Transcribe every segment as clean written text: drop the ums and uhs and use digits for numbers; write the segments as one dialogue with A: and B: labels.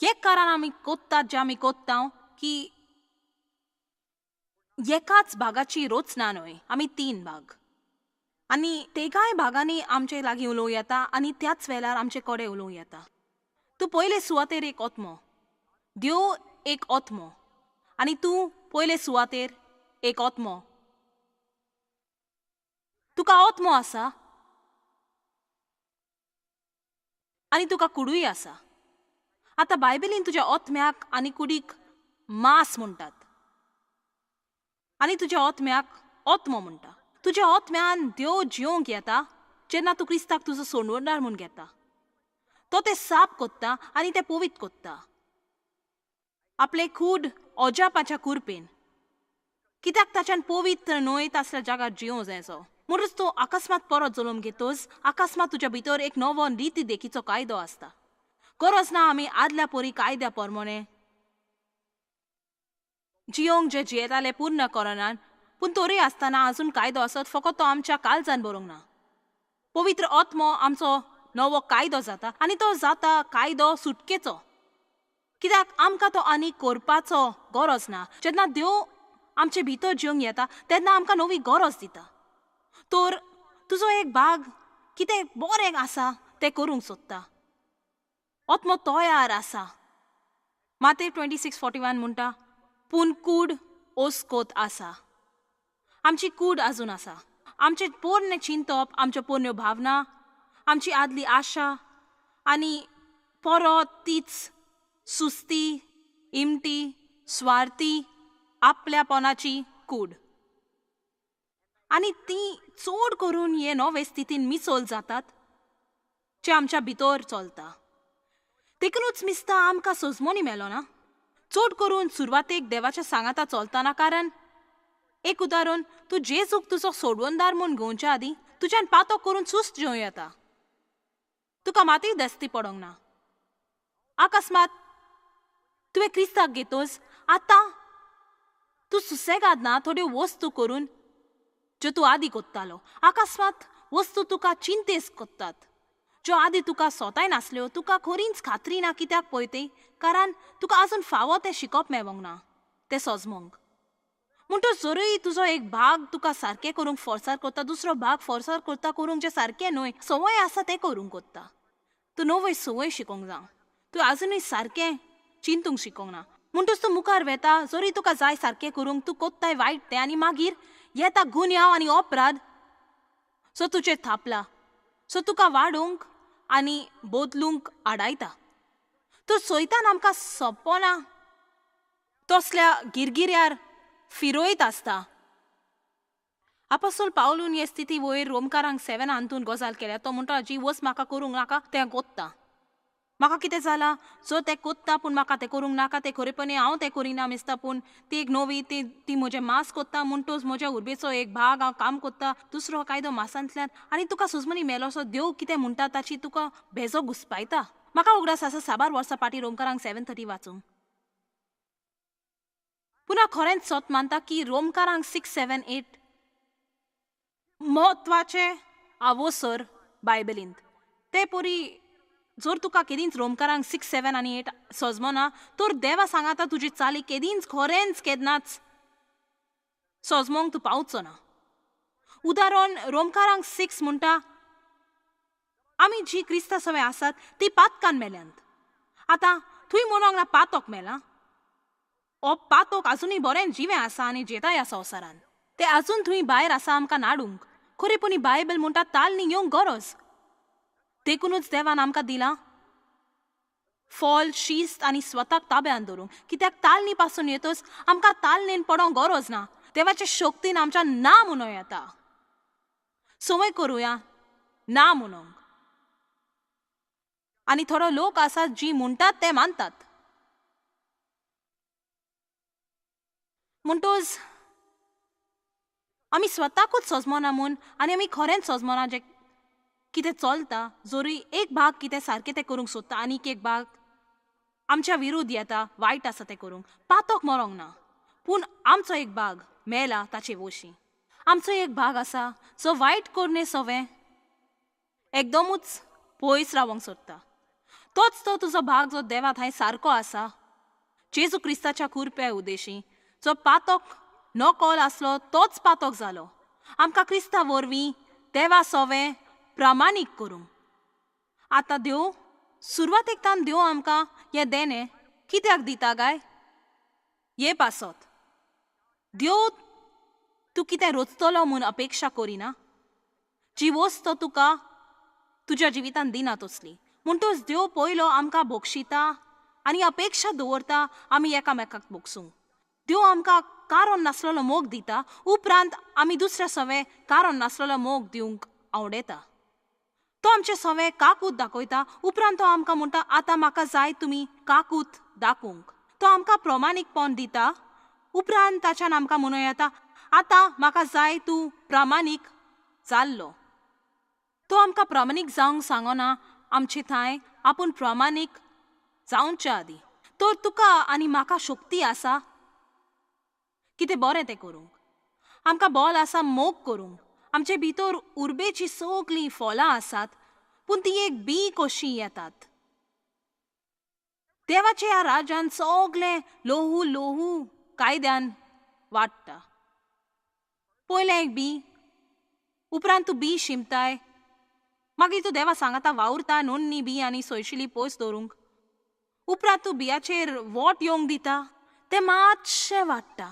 A: एक कारण आमी कोत्तात जे आमी कोत्ता की एकाच भागाची रचना न्हय, आमी 3 भाग आनी तेगाय भागांनी आमचे लागीं उलोवं येता आनी त्याच वेळार आमचे कडेन उलोवं येता. तूं पयले सुवातेर एक आत्मो, देव एक आत्मो, आनी तूं पयले सुवातेर एक आत्मो. तुका आत्मो आसा आनी तुका कुडूय आसा. आतां बायबलीन तुज्या आत्म्याक आनी कुडीक मास म्हणटात आनी तुज्या आत्म्याक आत्मो म्हणटा. तुज्या आत्म्यान देव जिवंक येता जेन्ना तूं क्रिस्ताक तुजो सोडवणदार म्हूण घेता. तो ते साफ कोत्ता आनी ते पवित्र कोत्ता. आपले कूड ओजापाच्या कुरपेन, कित्याक ताच्यान पवित्र न्हय तसल्या जाग्यार जिवं जायचो. म्हणूच तूं अकस्मात परत जल्म घेतोस, अकस्मात तुज्या भितर एक नवो रीती देखीचो कायदो आसता. गरज ना आमी आदल्या पोरी कायद्या प्रमाणे जियोंक जे जियेताले पूर्ण करनान, पूण तोरी आसतना अजून कायदो आसत, फकत तो आमच्या काळजान बरोवंक ना. पवित्र आत्मो आमचो नवो कायदो जाता आनी तो जाता कायदो सुटकेचो, कित्याक आमकां तो आनी करपाचो गरज ना. जेन्ना देव आमचे भितर जिवंक येता तेन्ना आमकां नवी गरज दिता. तर तुजो एक भाग कितें बरें आसा तें करूंक सोदता, आत्मो तयार आसा. माते 26:41 म्हणटा, पूण कूड ओस्कोत आसा. आमची कूड अजून आसा. आमचे पोरणे चिंतप, आमच्यो पोरण्यो भावना, आमची आदली आशा आनी परत तीच सुस्ती, इमटी, स्वार्थी, आपल्यापणाची कूड. आनी ती चड करून हे नवे स्थितीन मिसळ जातात जे आमच्या भितर चलता. देखूनच मिसता आमकां सजमोनी मेलो ना. चड करून सुरवातेक देवाच्या सांगाता चलतना, कारण एक उदाहरण, तूं जेजूक तुजो सोडवणदार म्हूण घेवच्या आदी तुज्यान पातो करून सुस्त जेवं येता. तुका मातूय दस्ती पडोंक ना. अकस्मात तुवें क्रिस्ताक घेतोस, आतां तूं सुसेगाद ना थोड्यो वस्तू करून ज्यो तूं आदी कोत्तालो. अकस्मात वस्तू तुका चिंतेस कोत्तात ज्यो आदी तुका स्वताय नासल्यो. तुका खरींच खात्री ना कित्याक पळय, कारण तुका अजून फावो तें शिकप मेळोंक ना तें सजमोंक. म्हणटच जरूय तुजो एक भाग तुका सारकें करूंक फोर्सार करता, दुसरो भाग फोर्सार करता करूंक जे सारकें न्हय, संवय आसा तें करूंक कोत्ता. तूं नवय संवय शिकोंक जाय. तूं अजुनूय सारकें चिंतूंक शिकोंक ना. म्हणटच तूं मुखार वेता, जरी तुका जाय सारकें करूंक, तूं कोत्ताय वायट तें आनी मागीर येता गुन्यांव आनी अपराध सो तुजेर थापला, सो तुका वाडूंक आनी बदलूंक आडायता. तर सैतान आमकां सोंपना तसल्या गिरगिऱ्यार फिरयत आसता. आपोस्तल पावलून हे स्थिती वयर रोमकारांक 7 हातून गजाल केल्या. तो म्हणटा, जी वस्त म्हाका करूंक नाका तें कोत्ता. म्हाका कितें जाला, जो तें कोत्ता पूण म्हाका तें करूंक नाका, तें खरेपणी हांव तें करिना मिसता, पूण ती एक नवी ती म्हजें मास कोत्ता. म्हणटच म्हज्या उर्बेचो एक भाग हांव काम कोत्ता, दुसरो कायदो मासांतल्यान. आनी तुका सुजमनी मेलोसो देव कितें म्हणटा ताची तुका भेजो घुस्पायता. म्हाका उगडास आसा 6 वर्सां फाटीं रोमकारांक 7:30 वाचूंक. पुना खरेंच सत मानता की रोमकारांक 6, 7, 8 म्हत्वाचे आवोसर बायबलींत. ते पोरी जर तुका केदींच रोमकारांक 6, 7 आनी 8 सजमना, तर देवा सांगाता तुजी चाली केदींच खरेंच केदनाच सजमोंक तूं पावचो ना. उदाहरण रोमकारांक 6 म्हणटा, आमी जी क्रिस्ता सवय आसात ती पातकान मेल्यांत. आतां थंय म्हणोंक ना पातोक मेला. ओ पातोक अजुनूय बरें जिवें आसा आनी जेताय ह्या संवसारान. ते अजून थंय भायर आसा आमकां नाडूंक. खरेपणी बायबल म्हणटा तालनी येवंक गरज. देखूनच देवान आमकां दिला फॉल, शिस्त आनी स्वताक ताब्यान दवरूंक. कित्याक तालनी पासून येतच आमकां तालनेन पडोंक गरज ना. देवाचे शक्तीन आमच्या ना म्हणूं येता. संवय करुया ना म्हणूंक. आनी थोडो लोक आसात जी म्हणटात ते मानतात. म्हणटच आमी स्वताकूच सजमना म्हूण आनी आमी खरेंच सजमना जे कितें चलता, जरी एक भाग कितें सारकें तें करूंक सोदता आनीक एक भाग आमच्या विरुद्ध येता, वायट आसा तें करूंक. पातोक मरोंक ना, पूण आमचो एक भाग मेला ताचे वशी. आमचो एक भाग आसा जो वायट करणे सवें एकदमूच पयस रावंक सोदता. तोच तो तुजो भाग जो देवा थंय सारको आसा. जेजू क्रिस्ताच्या कुरप्या उद्देशी जो पातोक न कॉल आसलो तोच पातोक जालो आमकां क्रिस्ता वरवीं देवा सोवे प्रामाणीक करूंक. आतां देव सुरवातेकतान देव आमकां हे देणे कित्याक दिता काय? हे पासत देव तूं कितें रोचतलो म्हूण अपेक्षा करिना. जी वस्त तुका तुज्या जिवितान दिना तसली म्हणटच देव पयलो आमकां भोगशिता आनी अपेक्षा दवरता आमी एकामेकाक भोगसूंक. देव आमकां कारण नासलेलो मोग दिता, उपरांत आमी दुसऱ्या सवे कारण नासलेलो मोग दिवंक आवडेता. तो आमचे सवे काकूत दाखयता, उपरांत तो आमकां म्हणटा आतां म्हाका जाय तुमी काकूत दाखोवंक. तो आमकां प्रमाणीकपण दिता, उपरांत ताच्यान आमकां म्हणूं येता आतां म्हाका जाय तूं प्रामाणीक जाल्लो. तो आमकां प्रामाणीक जावंक सांगना आमचे थंय आपूण प्रामाणीक जावच्या आदी. तर तुका आनी म्हाका शक्ती आसा कितें बरें तें करूंक. आमकां बॉल आसा मोग करूंक. आमचे भितर उर्बेची सगळीं फळां आसात, पूण ती एक बी कशी येतात. देवाच्या ह्या राज्यान सगळें लोहू लोहू कायद्यान वाडटा. पयलें एक बी, उपरांत तूं बी शिंपताय, मागीर तूं देवा सांगाता वावुरता नोण्णी बी आनी सोयशिली पयस दवरूंक. उपरांत तूं बियाचेर वोट येवंक दिता, तें मातशें वाडटा.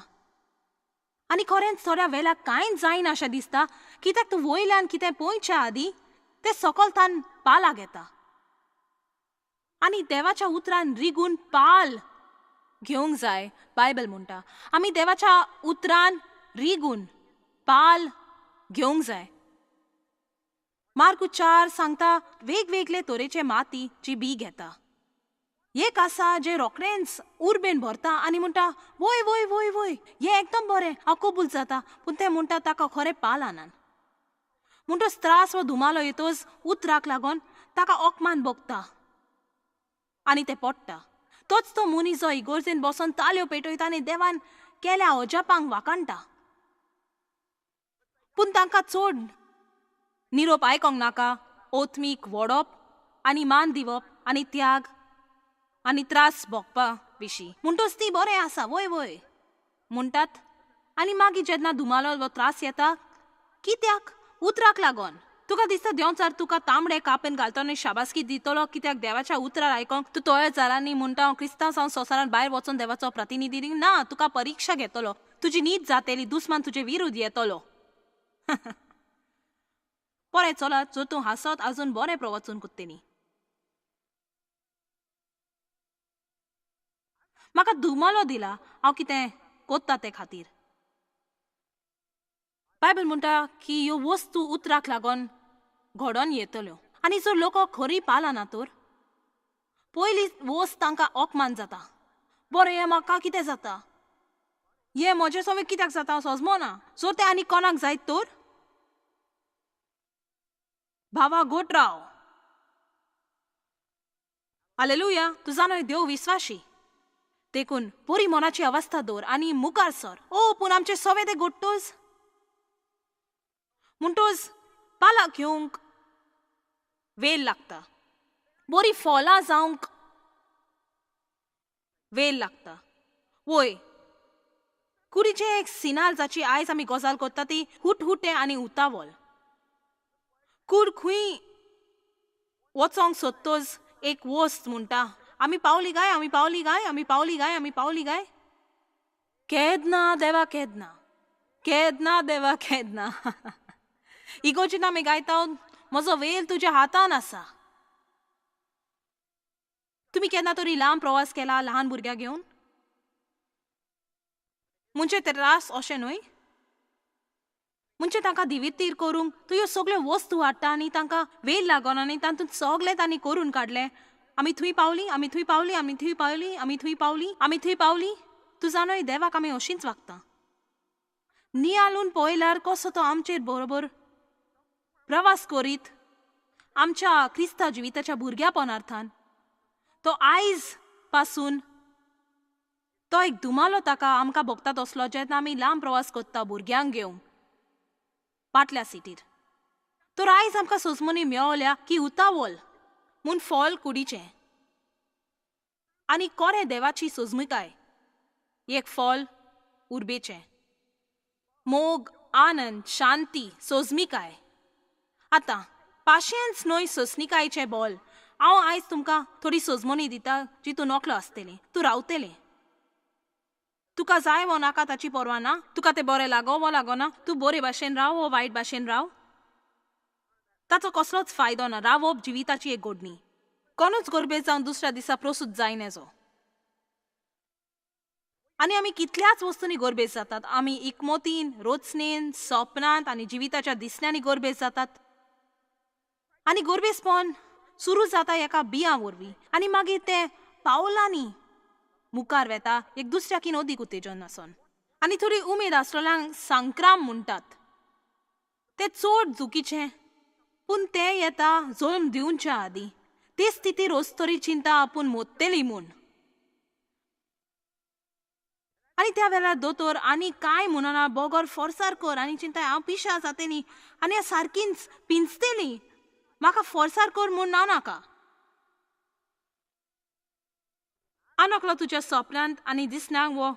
A: आनी खरेंच थोड्या वेळाक कांयच जायना अशें दिसता, कित्याक तूं वयल्यान कितें पळयच्या आदी तें सकलतान पालाक येता. आनी देवाच्या उतरान रिगून पाल घेवंक जाय. बायबल म्हणटा आमी देवाच्या उतरान रिगून पाल घेवंक जाय. मार्क 4 सांगता वेगवेगळे तरेचे माती जी बी घेता. एक आसा जे रोखडेंच उर्बेन भरता आनी म्हणटा वय वय वय वय हें एकदम बरें, हांव कबूल जाता, पूण तें म्हणटा ताका खरें पाल आनान. म्हणटच त्रास वा धुमालो येतोच उतराक लागून ताका ओकमान भोगता आनी तें पडटा. तोच तो मनीस जो इगोर्जेन बसून ताल्यो पेटयता आनी देवान केल्या अजापांक वाकाणटा, पूण तांकां चड निरोप आयकोंक नाका. ओथमीक वडप आनी मान दिवप आनी त्याग आनी त्रास भोगपा विशीं म्हणटच ती बरें आसा वय वय म्हणटात. आनी मागीर जेन्ना धुमालो वा त्रास येता कित्याक? उतराक लागून. तुका दिसता देंवचार तुका तांबडे कापेन घालता आनी शाबासकी दितलो कित्याक देवाच्या उतरार आयकोंक तूं तोय जालांनी म्हणटा हांव क्रिस्तांव जावन संवसारांत भायर वचून देवाचो प्रतिनिधी ना. तुका परिक्षा घेतलो, तुजी नीत जातली, दुस्मान तुजे विरुद्ध येतलो. बरें चलत जर तूं हांसत आजून बरें प्रवचन कुत्तेनी. म्हाका धुमालो दिला, हांव कितें कोत्ता ते खातीर. बायबल म्हणटा की ह्यो वस्तू उतराक लागून घडोवन येतल्यो. आनी जर लोक खरी पालाना तर पयली वस्त तांकां ओकमान जाता. बरें हें म्हाका कितें जाता, हें म्हजे सवे कित्याक जाता सोजमो ना. जर तें आनी कोणाक जायत तर भावा गोट राव. हालेलुया. तूं जाणो देव विश्वासी देखून बरी मनाची अवस्था दवर आनी मुखार सर. ओ पूण आमचे सवे ते गोट्टोच म्हणटोच पालाक घेवंक वेळ लागता. बरी फळां जावंक वेळ लागता. वय कुडीचे एक सिनाल जाची आयज आमी गजाल करता ती हुटहुटे आनी उतावल. कूड खंय वचोंक सोदतोच एक वस्त म्हणटा आमी पावली गाय, आमी पावली गाय, आमी पावली गाय, आमी पावली गाय. केदना देवा केदना, केदना देवा केदना. इगोजीन आमी गायता म्हजो वेल तुज्या हातान आसा. तुमी केन्ना तरी लांब प्रवास केला ल्हान भुरग्याक घेवन? म्हणजे त्रास अशें न्हय, म्हणजे तांकां दिवितीर करूंक तूं ह्यो सगळ्यो वस्तू हाडटा आनी तांकां वेळ लागोना आनी तातूंत सगळें तांणी करून काडलें. आमी थंय पावली, आमी थंय पावली, आमी थंय पावली, आमी थंय पावली, आमी थंय पावली. तूं जाणय देवाक आमी अशींच वागता. नियाळून पळयल्यार कसो तो आमचेर बरोबर प्रवास करीत आमच्या क्रिस्तांव जिविताच्या भुरग्यापणार्थान. तो आयज पासून तो एक धुमालो ताका आमकां भोगतात असलो जेन्ना आमी लांब प्रवास करता भुरग्यांक घेवन फाटल्या सिटीर. तर आयज आमकां सोजमनी मेळवल्या की उतावल म्हूण फॉल कुडीचें आनी कोरे देवाची सोजमिकाय एक फॉल उर्बेचें मोग आनंद शांती सोजमिकाय आतां पाशियन्स न्हय सोसनिकायचें बोल हांव आयज तुमकां थोडी सोजमोनी दिता जी तूं नोकलो आसतलें तूं रावतलें तुका जाय वो नाका ताची पर्वा ना तुका तें बरें लागो वो लागोना तूं बरे भाशेन राव वो वायट भाशेन राव ताचो कसलोच फायदो ना रावप जिविताची एक घडणी कोणूच गोरबेत जावन दुसऱ्या दिसा प्रसूत जाय नजो आनी आमी कितल्याच वस्तूंनी गोरबेज जातात आमी इकमोतीन रोचनेन सपनांत आनी जिविताच्या दिसण्यांनी गोरबेज जातात आनी गोरबेजपण सुरू जाता एका बियां वरवीं आनी मागीर ते पावलांनी मुखार वेता एक दुसऱ्याकीन अदीक उत्तेजन आसोन आनी थोडी उमेद आसलेल्यांक संक्राम म्हणटात ते चड चुकीचें पूण तें येता जल्म दिवच्या आदीं ते स्थितीर वस्तरी चिंता आपूण मोत्तेली म्हूण आनी त्या वेळार दोतोर आनी कांय म्हणना बोगोर फोर्सार कर आनी चिंताय हांव पिशा जातली आनी हांव सारकींच पिंजतेली म्हाका फोर्सार कर म्हूण नाका आनोकलो तुज्या सपनांत आनी दिसण्यांक वो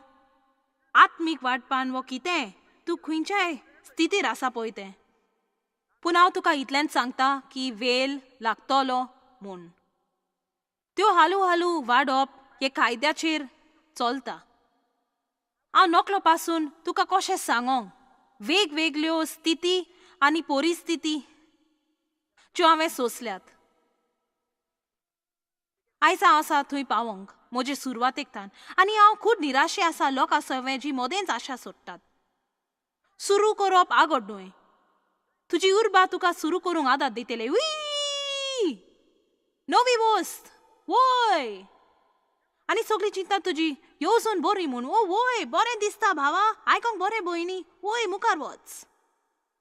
A: आत्मीक वाटपान वो कितें तूं खंयच्याय स्थितीर आसा पळय तें पूण हांव तुका इतलेंच सांगता की वेल लागतलो म्हूण त्यो हालू हालू वाडप हे कायद्याचेर चलता हांव नोकलो पासून तुका कशें सांगोंक वेगवेगळ्यो स्थिती आनी परिस्थिती ज्यो हांवें सोंसल्यात आयज हांव आसा थंय पावोंक म्हजे सुरवातेक तान आनी हांव खूब निराशे आसा लोक आसवे जी मोदेंच आशा सोडटात सुरू करप आगोड न्हय तुजी उर्बा तुका सुरू करूंक आदार दितले वी नवी वस्त वय आनी सगळी चिंता तुजी येवजून बरी म्हूण ओ वय बरें दिसता भावा आयकोंक बरें भयणी वय मुखार वच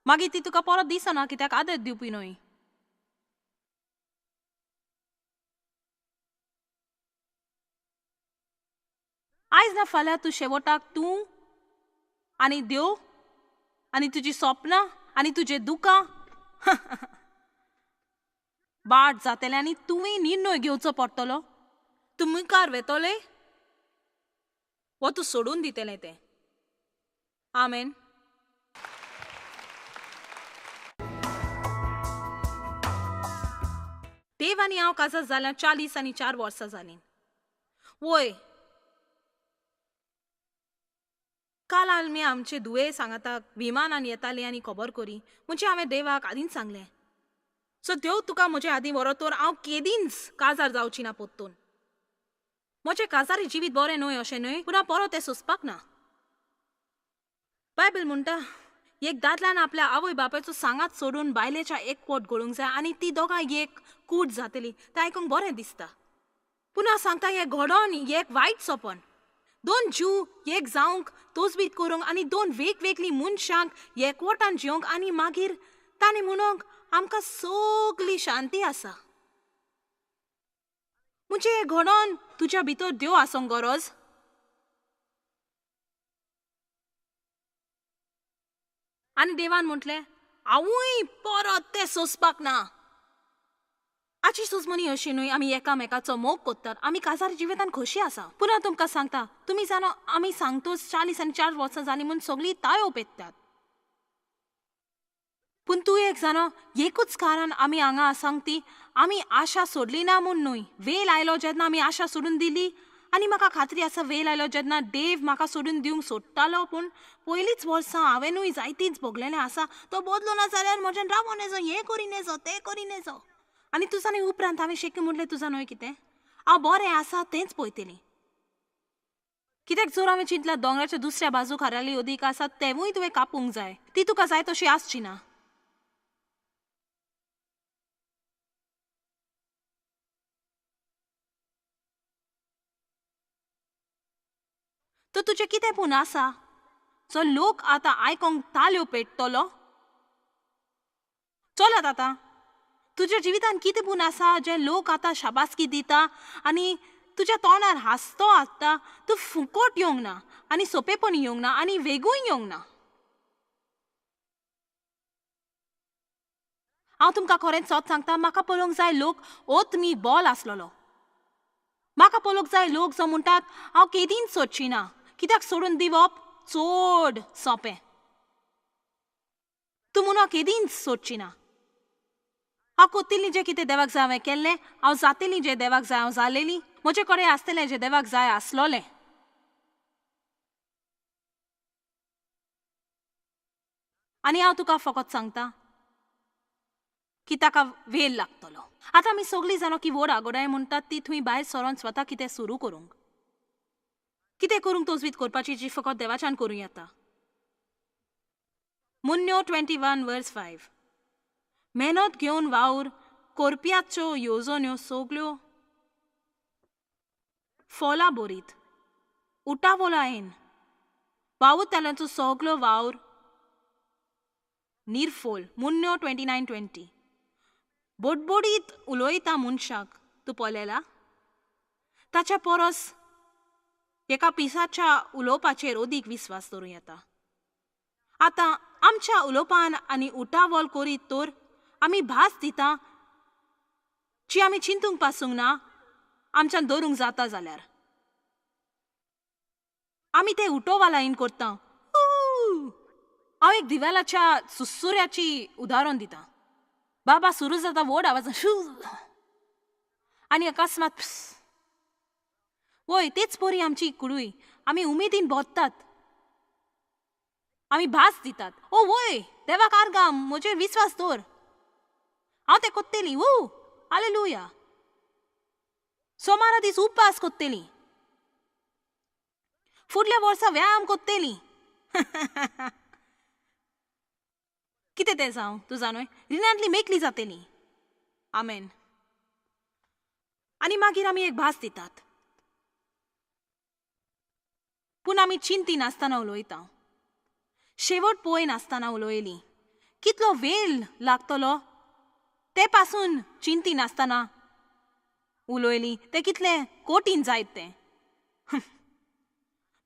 A: मागीर ती तुका परत दिसना कित्याक आदर दिवपी न्हय आयज ना फाल्यां तूं शेवटाक तूं आनी देव आनी तुजी सपनां आनी तुजें दुकां बाट जातलें आनी तुवें निर्णय घेवचो पडटलो तूं मुखार वेतले वो तूं सोडून दितलें तें आमेन देव आनी हांव काजार जाल्यार 40 आनी 4 वर्सां जालीं वय काल आमी आमचे दुये सांगाताक विमानान येताले आनी खबर करी म्हणजे हांवें देवाक आदींच सांगलें सो देव तुका म्हजे आदीं व्हरोतोर हांव केदींच काजार जावची ना पोत्तून म्हजें काजारी जिवीत बरें न्हय अशें न्हय पूण हांव परत तें सोंसपाक ना बायबल म्हणटा एक दादल्यान आपल्या आवय बापायचो सांगात सोडून बायलेच्या एक पोट घडोवंक जाय आनी ती दोगांय एक कूट जातली तें आयकूंक बरें दिसता पूण हांव सांगता हें घडोवन एक वायट सोपन दोन जीव एक जावंक तोजबीत करूंक आनी दोन वेगवेगळी मनशांक एकवटान जिवंक आनी मागीर तांणी म्हणूंक आमकां सगळी शांती आसा म्हणजे हें घडोवन तुज्या भितर देव आसोंक गरज आनी देवान म्हटलें हांवूय परत तें सोंसपाक ना आजी सुजमनी अशी न्हय आमी एकामेकाचो मोग कोत्तात आमी काजार जिवितान खोशी आसा पूण हांव तुमकां सांगता तुमी जाणो आमी सांगतोच 40 आनी 4 वर्सां जालीं म्हूण सगळीं ताळयो पेत्तात पूण तूं एक जाणो एकूच कारण आमी हांगा आसांक ती आमी आशा सोडली ना म्हूण न्हय वेळ आयलो जेन्ना आमी आशा सोडून दिली आनी म्हाका खात्री आसा वेळ आयलो जेन्ना देव म्हाका सोडून दिवंक सोडटालो पूण पयलींच वर्सां हांवेंनूय जायतींच भोगलेलें आसा तो बदलो ना जाल्यार म्हज्यान रावो नजो हें करी नजो तें करी नजो आनी तुजा न्ही उपरांत हांवें शक्य म्हणलें तुजा न्हय कितें हांव बरें आसा तेंच पळयतलें कित्याक जर हांवें चिंतल्यार दोंगराच्या दुसऱ्या बाजूक हाराली अदीक आसा तेवूय तुवें कापूंक जाय ती तुका जाय तशी आसची ना तो तुजें कितें पूण आसा जो लोक आतां आयकोंक ताल्यो पेट्टलो चलत आतां तुज्या जिवितान कितें पूण आसा जे लोक आतां शाबासकी दिता आनी तुज्या तोंडार हांसतो हाडटा तूं फुकट येवंक ना आनी सोंपेपण येवंक ना आनी वेगूय येवंक ना हांव तुमकां खरेंच सत सांगता म्हाका पळोवंक जाय लोक ओत मी बॉल आसलोलो म्हाका पळोवंक जाय लोक जो म्हणटात हांव केदींच सोदची ना, कित्याक सोडून दिवप चड सोंपें. तूं म्हणून केदींच सोदची ना. हांव कोत्तिल्लीं जें कितें देवाक जाय हांवें केल्लें, हांव जातेलीं जें देवाक जाय हांव जालेलीं, म्हजे कडेन आसतलें जें देवाक जाय आसलोलें. आनी हांव तुका फकत सांगतां की ताका वेळ लागतलो. आतां आमी सगळीं जाणां की व्हड आगोडाय म्हणटात ती थंय भायर सरोन स्वता कितें सुरू करूंक, कितें करूंक तोजवीत करपाची जी फकत देवाच्यान करूं येता. मुन्यो 21:5. मेहनत घेवन वावर कोरप्याच्यो येवजण्यो सगल्यो फोलां बोरीत, उठावोला येन वावुरताल्यांचो सगलो वावर निर्फोल. मुन्यो 29:20. बोडबोडीत उलोयता मनशाक तूं पळयला, ताच्या परस एका पिसाच्या उलोवपाचेर अदीक विस्वास दवरूं येता. आतां आमच्या उलोवपान आनी उठावल करीत तर आमी भास दिता जी आमी चिंतूंक पासूंक ना आमच्यान दवरूंक जाता जाल्यार आमी ते उठोवालायन करता. हांव एक दिव्यालाच्या सुसुऱ्याची उदाहरण दितां. बाबा सुरू जाता व्हड आवाजान आनी अकस्मात वय तेच परी आमची कुडूय आमी उमेदीन बोदतात. आमी भास दितात ओ वय देवाक आर्गां म्हजेर विस्वास दवर, हांव तें कोत्तेली. हालेलुया. सोमारा दीस उपवास कोत्तेली, फुडल्या वर्सा व्यायाम कोत्तेली. कितें तें जावं तूं जाणय रिणांतली मेकली जातेली. आमेन. आनी मागीर आमी एक भास दितात, पूण आमी चिंती नासतना उलोयता, शेवट पळय नासतना उलोयली. कितलो वेळ लागतलो ते पासून चिंती नासतना उलोयली. तें कितलें कठीण जायत तें.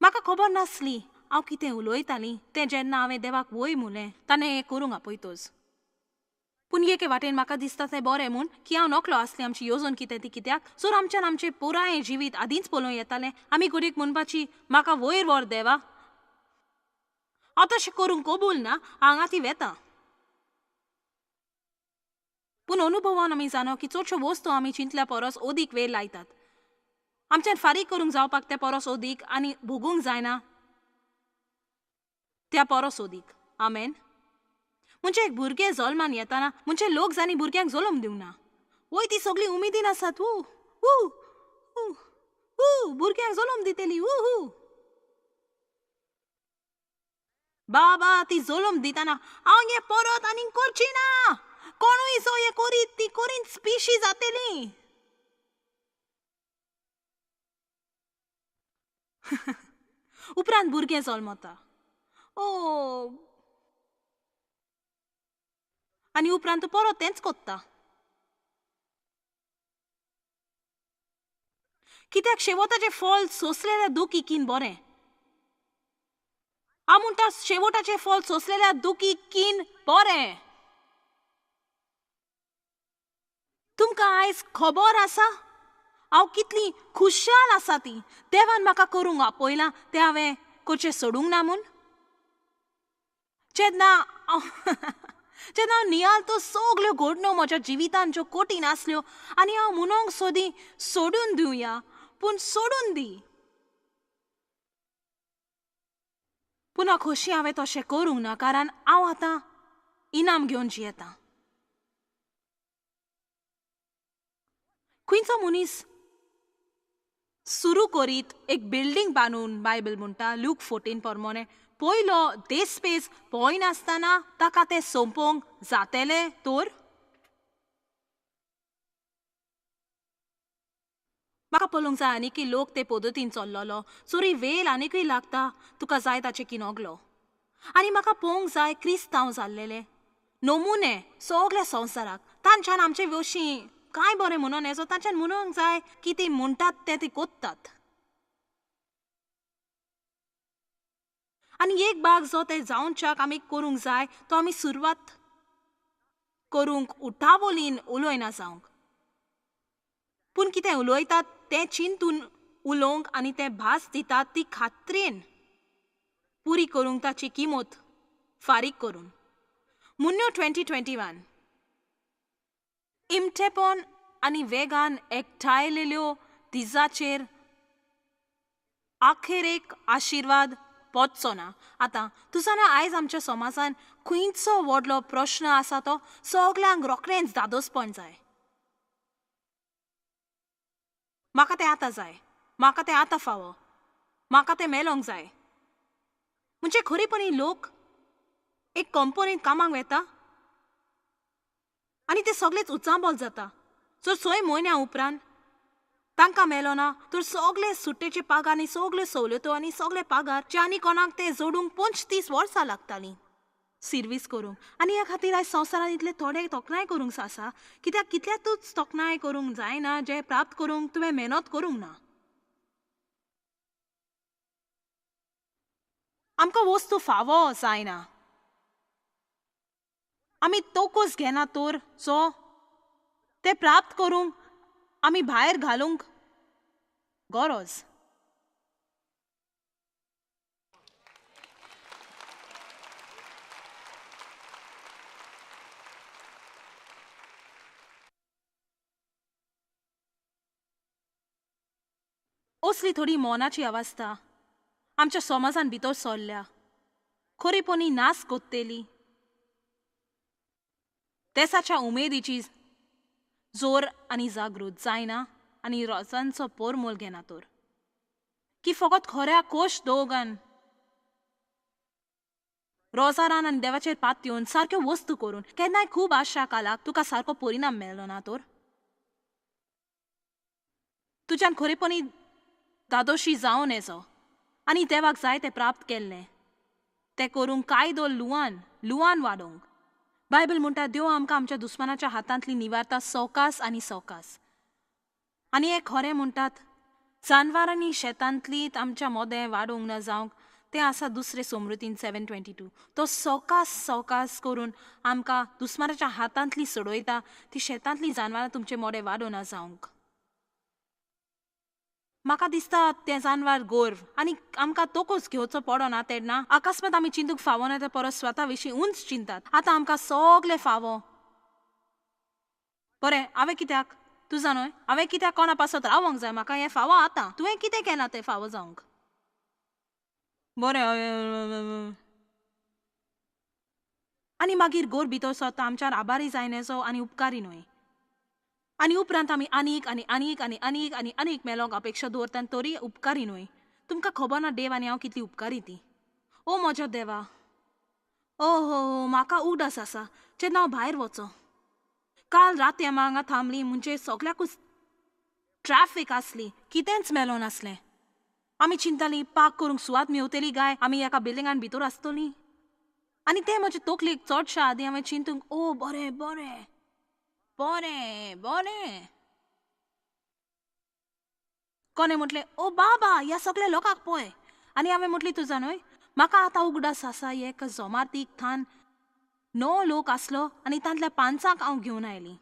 A: म्हाका खबर नासली हांव कितें उलोयतालीं तें जेन्ना हांवें देवाक वय म्हणलें ताणें हें करूंक आपयतोच. पूण एके वाटेन म्हाका दिसता तें बरें म्हूण की हांव नकलो आसलें आमची येवजण कितें ती. कित्याक जर आमच्यान आमचें पुराय जिवीत आदींच पळोवं येतालें आमी घडीक म्हणपाची म्हाका वयर व्हर देवा, हांव तशें करूंक कबूल ना, हांगा ती वेता. पूण अनुभवान आमी जाणो की चडश्यो वस्तू आमी चिंतल्या परस अदीक वेळ लायतात. आमच्यान फारीक करूंक जावपाक त्या परस अदीक आनी भोगूंक जायना त्या परस अदीक. आमेन. म्हणजे एक भुरगें जल्मान येताना म्हणजे लोक जाणी भुरग्यांक जल्म दिवना. वय ती सगळी उमेदीन आसात. भुरग्यांक जल्म दितेली. बाबा ती जल्म दिताना हांव हें परत आनी करची ना, कोणूय जो हें करीत ती करीन पिशी जातेली. उपरांत भुरगें जल्मता आनी उपरांत परत तेंच कोत्ता. कित्याक शेवटाचें फळ सोंसलेल्या दुखी कीन बरें. हांव म्हणटा शेवटाचें फळ सोंसलेल्या दुखी कीन बरें. तुमकां आयज खबर आसा हांव कितली खुशाल आसा ती देवान म्हाका करूंक आपयलां तें हांवें करचें सोडूंक ना म्हूण. जेन्ना हांव नियाल तो सगल्यो घडण्यो म्हज्या जिवितान ज्यो कठीण आसल्यो आनी हांव म्हणूंक सोदी सोडून दिवया पूण सोडून दी. पूण हांव खोशी हांवें तशें करूंक ना कारण हांव आतां इनाम घेवन जियेतां. खंयचो मनीस सुरू करीत एक बिल्डींग बांदून बायबल म्हणटा लूक 14 प्रमाणे पयलो देस्पेस पळयनासतना ताका तें सोंपोवंक जातेलें तर. म्हाका पळोवंक जाय आनीकय लोक ते पद्दतीन चल्लोलो. चोरी वेळ आनीकय लागता तुका जाय ताचें की नगलो. आनी म्हाका पळोवंक जाय क्रिस्तांव जाल्लेले नमुने सगल्या संवसाराक तांच्यान आमचे विशीं काय बरें म्हणून येजो तांच्यान म्हणूंक जाय की ती म्हणटात तें ती कोत्तात. आनी एक भाग जो ते जावनच्याक आमी करूंक जाय तो आमी सुरवात करूंक उठावलीन उलोयना जावंक. पूण कितें उलोयतात ते चिंतून उलोवंक आनी ते भास दितात ती खात्रेन पुरी करूंक ताची किंमत फारीक करून. मुन्यो 2021 इमटेपण आनी वेगान एकठांयलेल्यो दिसाचेर आखेर एक आशिर्वाद पोचचो ना. आतां तूं जाणा आयज आमच्या समाजान खंयचो व्हडलो प्रश्न आसा तो सगल्यांक रोखडेंच दादोसपण जाय. म्हाका तें आतां जाय, म्हाका तें आतां फावो, म्हाका तें मेलोंक जाय. म्हणजे खरेपणी लोक एक कंपनींत कामाक वेता आनी ते सगळेच उचांबोल जाता. जर 6 म्हयन्या उपरांत तांकां मेलो ना तर सगळे सुट्टेचे पगार आनी सगल्यो सवलतो आनी सगळे पगार जे आनी कोणाक ते जोडूंक 35 वर्सां लागतालीं सर्वीस करूंक. आनी ह्या खातीर आयज संवसारान इतले थोडे तोखणाय करूंक आसा कित्याक कितल्यातूच तोखणाय करूंक जायना जे प्राप्त करूंक तुवें मेहनत करूंक ना. आमकां वस्तू फावो जायना, आमी तोकूच घेना तर जो ते प्राप्त करूंक आमी भायर घालूंक गरज. असली थोडी मोनाची अवस्था आमच्या समाजान भितर सरल्या, खरेपणी नास कोत्तेली देशाच्या उमेदीची जोर आनी जागृत जायना आनी रोजांचो पोरमोल घेना तर की फकत खऱ्या कोश दोगान रोजारान आनी देवाचेर पातयेवन सारक्यो वस्तू करून केन्नाय खूब आशा कालाक तुका सारको परिणाम मेळ्ळो ना तर तुज्यान खरेपणी दादोशी जावन येजो आनी देवाक जाय ते प्राप्त केल्ले ते करूंक कायदो लुवान वाडोवंक. बायबल म्हणटा देव आमकां आमच्या दुस्मानाच्या हातांतली निवारता सवकास आनी सवकास. आनी हे खरें म्हणटात जानवरांनी शेतांतलीत आमच्या मोदें वाडोवंक ना जावंक तें आसा दुसरे समृतीन 7:22. तो सवकास करून आमकां दुस्मानाच्या हातांतली सोडयता ती शेतांतली जानवरां तुमचे मोडे वाडोना जावंक. म्हाका दिसता तें जानवर गोर्व आनी आमकां तोकूच घेवचो पडना तेन्ना अकस्मात आमी चिंतूंक फावो ना ते परस स्वता विशीं उंच चिंतात. आतां आमकां सगलें फावो. बरें हांवें कित्याक तूं जाणय हांवें कित्याक कोणा पासत रावंक जाय, म्हाका हें फावो आतां. तुवें कितें केलां तें फावो जावंक? बरें आनी मागीर गोर भितर सरता आमच्यार आभारी जायन येजो आनी उपकारी न्हय. आनी उपरांत आमी आनीक आनी आनीक आनी आनीक आनी आनीक मेलोंक अपेक्षा दवरता तरी उपकारी न्हय. तुमकां खबर ना देव आनी हांव कितली उपकारी ती. ओ म्हज्या देवा, ओ हो म्हाका उगडास आसा जेन्ना हांव भायर वचों. काल राती आमी हांगा थांबलीं म्हणजे सगल्याकूच ट्रॅफिक आसली, कितेंच मेलो नासलें. आमी चिंतालीं पार्क करूंक सुवात मेवतली गाय आमी एका बिल्डिंगान भितर आसतलीं. आनी ते म्हजे तोकलेक चडशे आदी हांवें चिंतूंक ओ बरें बरें बरें बरें. कोणें म्हटलें ओ बाबा ह्या सगळ्या लोकांक पळय. आनी हांवें म्हटली तूं जाणय म्हाका आतां उगडास आसा एक जोमार्तीक थान 9 लोक आसलो आनी तांतल्या 5 हांव घेवन आयलीं.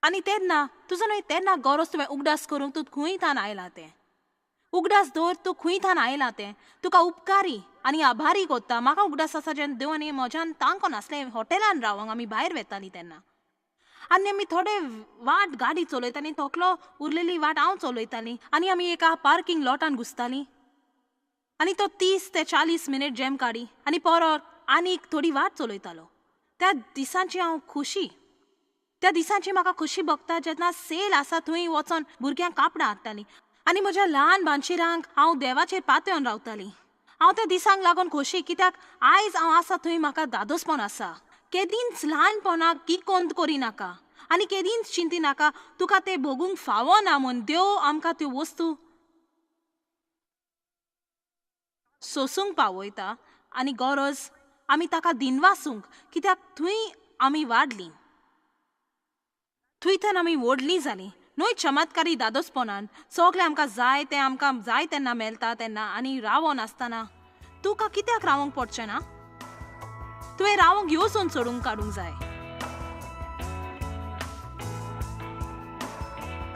A: आनी तेन्ना तुजो न्हय तेन्ना गरज तुवें उगडास करूंक तूं खंय थान आयलां तें. उगडास दवर तूं खंय थान आयलां तें तुका उपकारी आनी आभारी कोत्ता. म्हाका उगडास आसा जेन्ना देवान म्हज्यान तांको नासलें हॉटेलान रावंक आमी भायर वेतालीं तेन्ना. आनी आमी थोडे वाट गाडी चलयतालीं तकलो उरलेली वाट हांव चलयतालीं आनी आमी एका पार्किंग लॉटान घुसतालीं आनी तो 30 ते 40 मिनीट जॅम काडी आनी परत आनीक थोडी वाट चलयतालो. त्या दिसांची हांव खुशी, त्या दिसांची म्हाका खुशी भोगता जेन्ना सेल आसा थंय वचोन भुरग्यांक कापडां हाडटालीं आनी म्हज्या ल्हान बानशिरांक हांव देवाचेर पातयेवन रावतालीं. हांव त्या दिसांक लागून खोशी कित्याक आयज हांव आसा थंय म्हाका दादोसपण आसा. केदींच ल्हानपणाक किकोंत करिनाका आनी केदींच चिंतिनाका तुका तें भोगूंक फावो ना म्हूण देव आमकां त्यो वस्तू सोसूंक पावयता आनी गरज आमी ताका दिनवासूंक कित्याक थंय आमी वाडलीं, थंयच्यान आमी व्हडलीं जालीं. न्हय चमत्कारी दादोसपणान सगळें आमकां जाय तें आमकां जाय तेन्ना मेळटा तेन्ना आनी रावो नासतना तुका कित्याक रावंक पडचें ना? तुवें रावंक येवसून सोडूंक काडूंक जाय.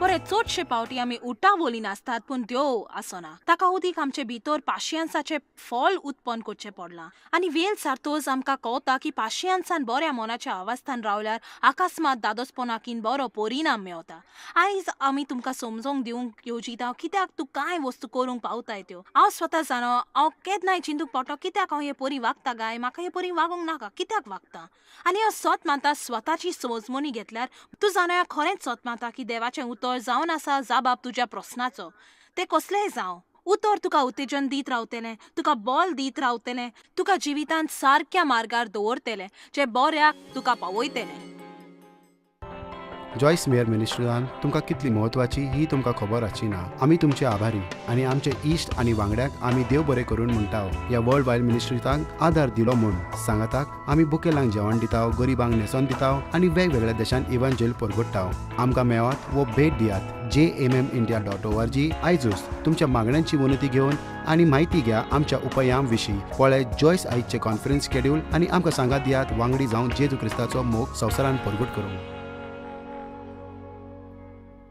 A: बरें, चडशे फावटी आमी उठा बोली नासतात पूण देव आसना. ताका उदीक आमचे भितर पाशियेंसाचें फळ उत्पन्न करचें पडलां. आनी वेळ सारतोच आमकां कळटा की पाशियेंसान बऱ्या मनाच्या अवस्थान रावल्यार अकस्मात दादोसपणाकीन बरो परिणाम मेळटा. आयज आमी तुमकां समजोवंक दिवंक येवजिता कित्याक तूं कांय वस्तू करूंक पावताय त्यो. हांव स्वता जाणो, हांव केन्नाय चिंतूंक पडटा कित्याक हांव हे परी वागता गाय, म्हाका हे परी वागूंक नाका, कित्याक वागता. आनी हांव सत मानता स्वताची समजमणी घेतल्यार तूं जाणा खरेंच सत मानता की देवाचें उतर जावन आसा जाबाब तुज्या प्रस्नाचो. ते कसलेय जावं, उतर तुका उत्तेजन दीत रावतलें, तुका बल दीत रावतलें, तुका जिवितांत सारक्या मार्गार दवरतलें, जे बऱ्याक तुका पावयतलें.
B: जॉयस मेयर मिनिस्ट्रीजान तुमकां कितली म्हत्वाची ही तुमकां खबर आसची ना. आमी तुमचे आभारी आनी आमचे इश्ट आनी वांगड्याक आमी देव बरें करून म्हणटाव. ह्या वर्ल्ड वायड मिनिस्ट्रीजांक आदार दिलो म्हूण सांगाताक आमी बुकेलांक जेवण दिताव, गरिबांक न्हेसोन दिताव आनी वेगवेगळ्या देशांत इव्हँजल परगटाव. आमकां मेळात वो भेट दियात jmmindia.org. आयजूच तुमच्या मागण्यांची उन्नती घेवन आनी म्हायती घ्या आमच्या उपायां विशीं. पळय जॉयस आयजचे कॉन्फरन्स शेड्यूल आनी आमकां सांगात दियात वांगडी जावन जेजू क्रिस्ताचो मोग संवसारान परगट करूंक.